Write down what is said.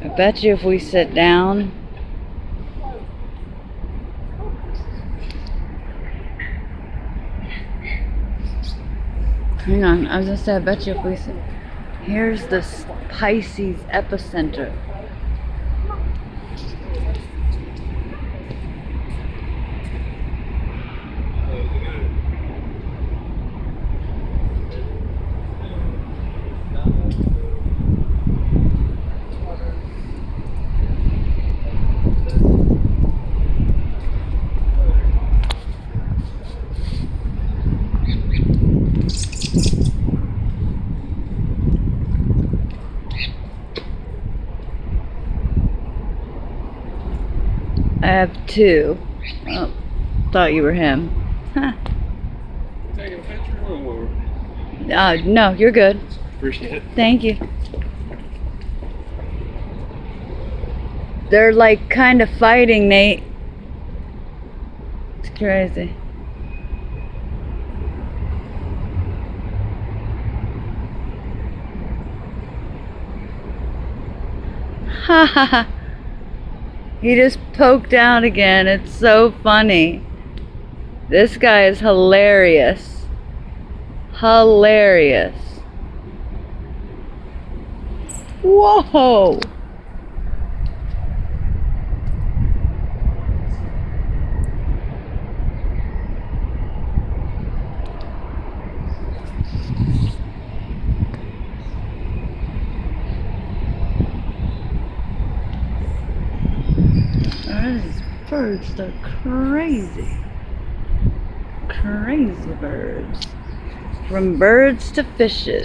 I bet you if we sit down, hang on, I was gonna say, I bet you if we sit, here's the Pisces epicenter. I have two. Oh, thought you were him. Huh. Taking a picture or? No, you're good. Appreciate it. Thank you. They're like kind of fighting, Nate. It's crazy. Ha ha ha. He just poked out again. It's so funny. This guy is hilarious. Hilarious. Whoa! These birds, they're crazy. Crazy birds. From birds to fishes.